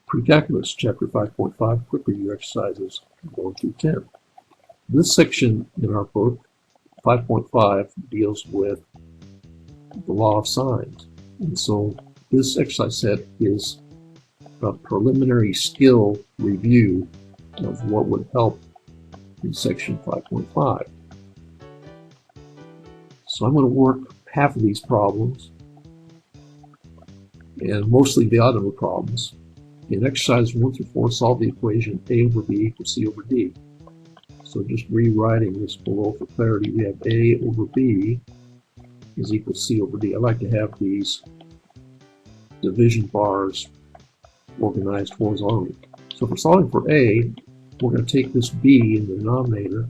Precalculus, Chapter 5.5, Quick Review Exercises 1 through 10. This section in our book, 5.5, deals with the law of sines. And so this exercise set is a preliminary skill review of what would help in section 5.5. So I'm going to work half of these problems, and mostly the odd number problems. In exercise 1 through 4, solve the equation A over B equals C over D. So just rewriting this below for clarity, we have A over B is equal to C over D. I like to have these division bars organized horizontally. So for solving for A, we're going to take this B in the denominator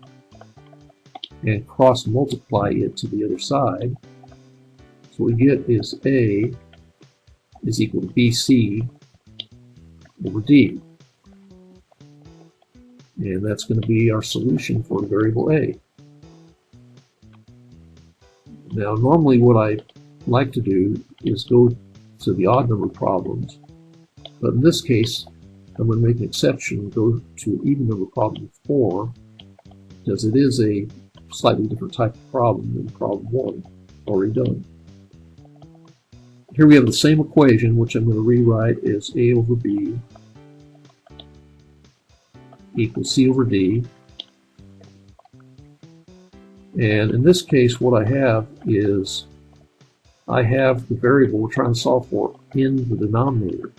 and cross multiply it to the other side. So what we get is A is equal to BC over D. And that's going to be our solution for the variable A. Now normally what I like to do is go to the odd number problems, but in this case I'm going to make an exception and go to even number problem 4, because it is a slightly different type of problem than problem 1 already done. Here we have the same equation, which I'm going to rewrite as A over B equals C over D. And in this case, what I have is I have the variable we're trying to solve for in the denominator.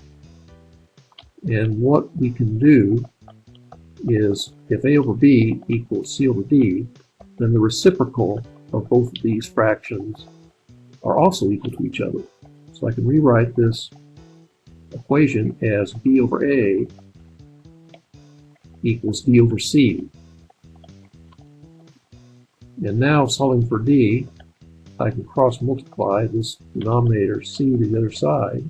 And what we can do is, if A over B equals C over D, then the reciprocal of both of these fractions are also equal to each other. So I can rewrite this equation as B over A equals D over C. And now, solving for D, I can cross multiply this denominator C to the other side,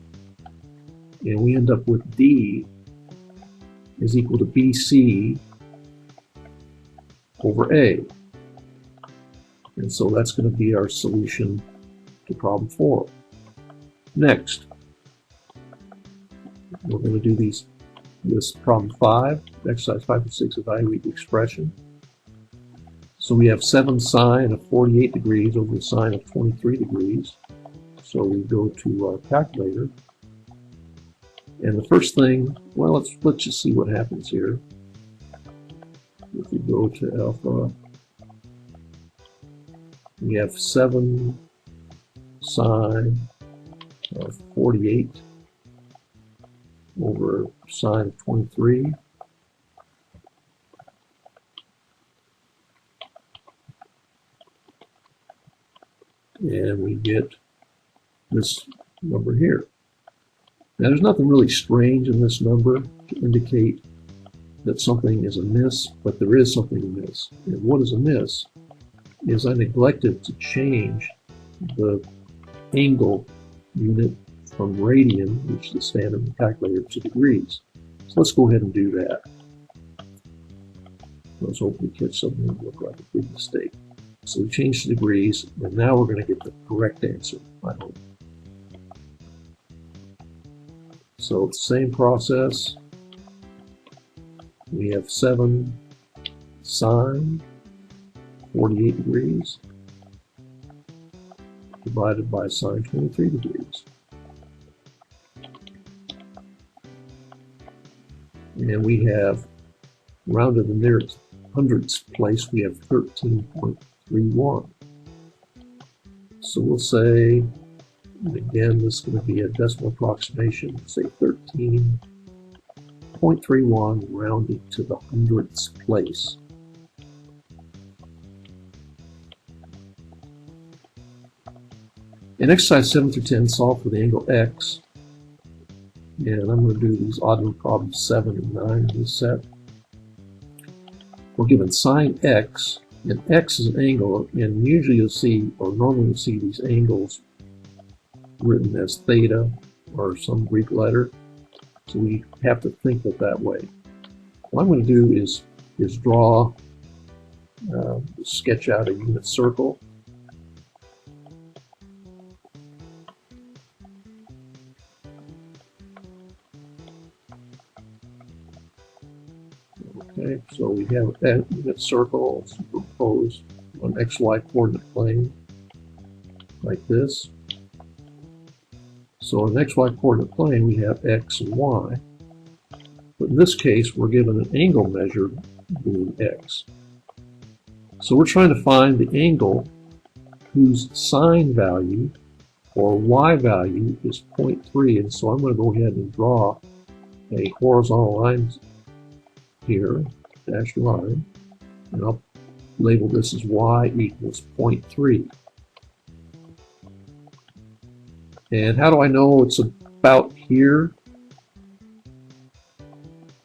and we end up with D is equal to BC over A. And so that's going to be our solution to problem 4. Next, we're going to do this problem 5, exercise 5 and 6, evaluate the expression. So we have 7 sine of 48 degrees over the sine of 23 degrees. So we go to our calculator. And the first thing, well, let's just see what happens here. If we go to alpha, we have 7 sine of 48 over sine of 23. And we get this number here. Now there's nothing really strange in this number to indicate that something is amiss, but there is something amiss. And what is amiss is I neglected to change the angle unit from radian, which is the standard calculator, to degrees. So let's go ahead and do that. Let's hopefully catch something that looked like a big mistake. So we changed to degrees, and now we're going to get the correct answer, I hope. So it's the same process. We have 7 sine 48 degrees divided by sine 23 degrees. And we have, rounded to the nearest hundredths place, we have 13.31. So we'll say, and again, this is going to be a decimal approximation, say 13.31 rounded to the hundredths place. In exercise 7 through 10, solve for the angle X. And I'm going to do these odd number problems 7 and 9 in this set. We're given sine X, and X is an angle, and usually you'll see, or normally you'll see these angles written as theta or some Greek letter. So we have to think of it that way. What I'm going to do is draw, sketch out a unit circle. Okay, so we have that circle superposed on XY coordinate plane like this. So on the XY coordinate plane we have X and Y, but in this case we're given an angle measure being X. So we're trying to find the angle whose sine value or Y value is 0.3, and so I'm going to go ahead and draw a horizontal line here, dashed line, and I'll label this as Y equals 0.3. And how do I know it's about here?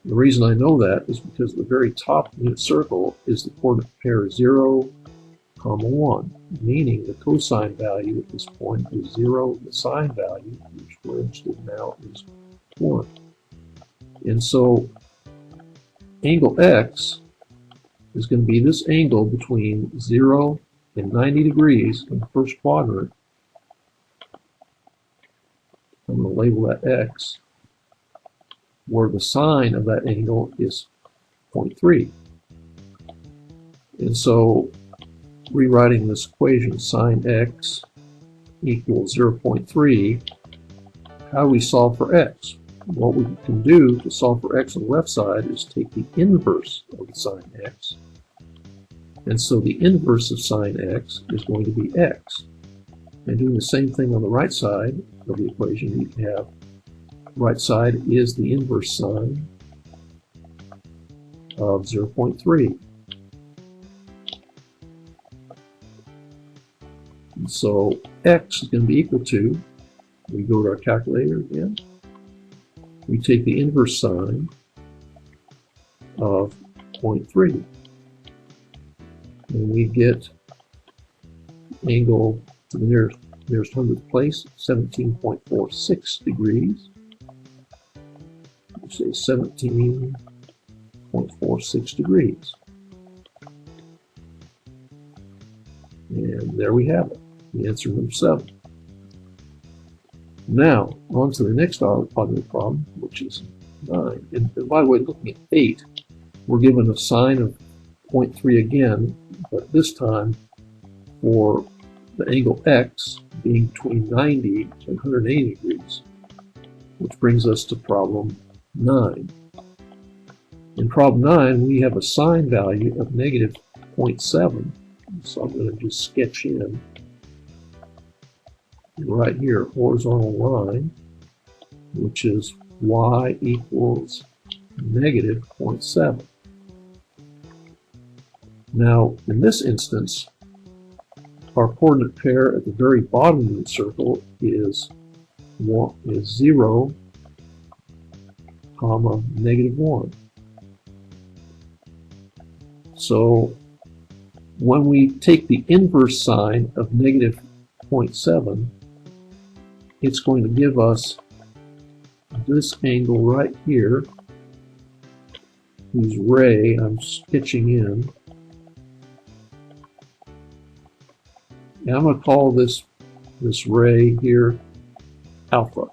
The reason I know that is because the very top unit circle is the coordinate pair 0, 1, meaning the cosine value at this point is 0, the sine value, which we're interested in now, is 1. And so angle X is going to be this angle between 0 and 90 degrees in the first quadrant. I'm going to label that X, where the sine of that angle is 0.3. And so rewriting this equation, sine X equals 0.3, how do we solve for X? What we can do to solve for X on the left side is take the inverse of the sine X. And so the inverse of sine X is going to be X. And doing the same thing on the right side of the equation, you can have right side is the inverse sine of 0.3. And so X is going to be equal to, we go to our calculator again, we take the inverse sine of 0.3, and we get angle to the nearest hundredth place, 17.46 degrees. We say 17.46 degrees. And there we have it, the answer number 7. Now, on to the next quadrant problem, which is 9. And by the way, looking at 8, we're given a sine of 0.3 again, but this time for the angle X being between 90 and 180 degrees, which brings us to problem 9. In problem 9, we have a sine value of negative 0.7, so I'm going to just sketch in right here, horizontal line, which is Y equals negative 0.7. Now, in this instance, our coordinate pair at the very bottom of the circle is 0, negative 1. So when we take the inverse sine of negative 0.7, it's going to give us this angle right here, whose ray I'm sketching in. And I'm going to call this ray here alpha.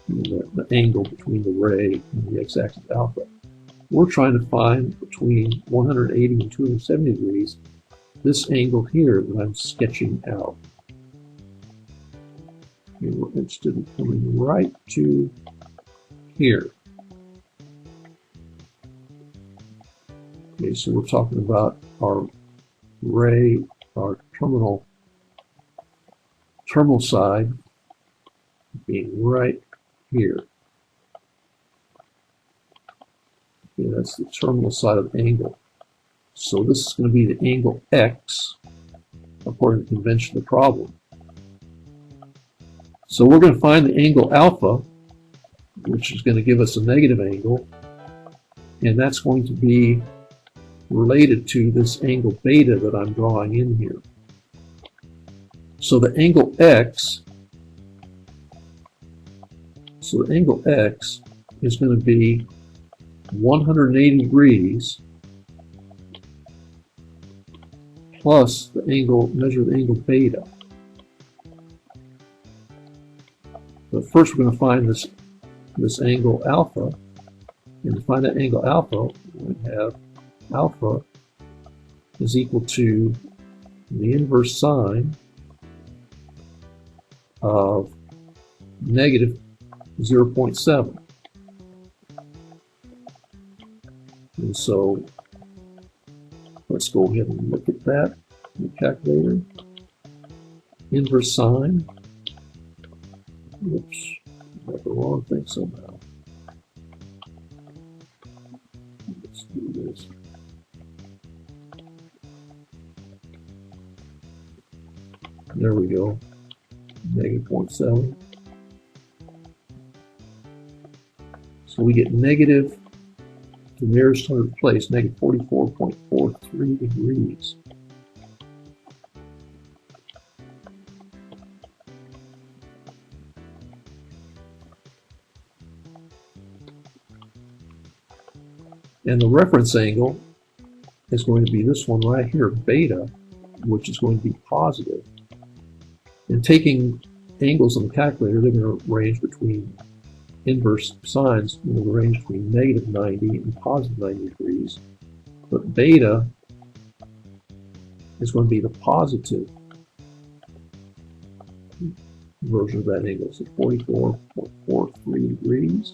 The angle between the ray and the x-axis alpha. We're trying to find between 180 and 270 degrees this angle here that I'm sketching out. Okay, we're interested in coming right to here. Okay, so we're talking about our ray, our terminal side being right here. Okay, that's the terminal side of the angle. So this is going to be the angle X according to the convention of the problem. So we're going to find the angle alpha, which is going to give us a negative angle, and that's going to be related to this angle beta that I'm drawing in here. So the angle X, is going to be 180 degrees plus the angle, measure the angle beta. But first we're going to find this angle alpha, And to find that angle alpha, we have alpha is equal to the inverse sine of negative 0.7. And so let's go ahead and look at that in the calculator. Inverse sine. Oops, got the wrong thing somehow. Let's do this. There we go. Negative 0.7. So we get negative, the nearest 100th place, negative 44.43 degrees. And the reference angle is going to be this one right here, beta, which is going to be positive. And taking angles on the calculator, they're going to range between inverse sines, will range between negative 90 and positive 90 degrees. But beta is going to be the positive version of that angle, so 44.43 degrees.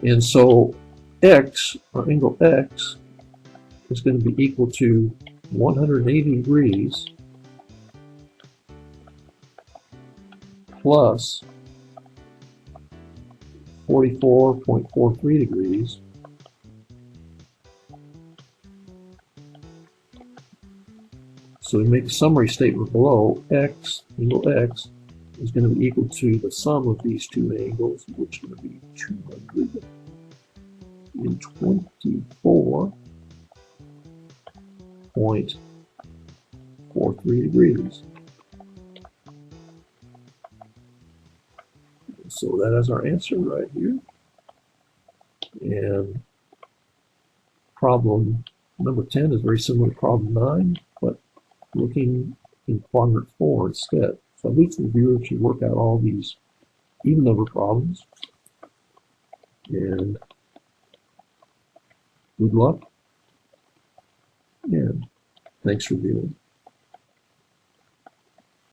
And so x, or angle x, is going to be equal to 180 degrees plus 44.43 degrees so we make a summary statement below. X, angle x, is going to be equal to the sum of these two angles, which is going to be 224.43 degrees. So that is our answer right here. And problem number 10 is very similar to problem 9, but looking in quadrant 4 instead. So at least the viewer should work out all these even number problems. And good luck. And thanks for viewing.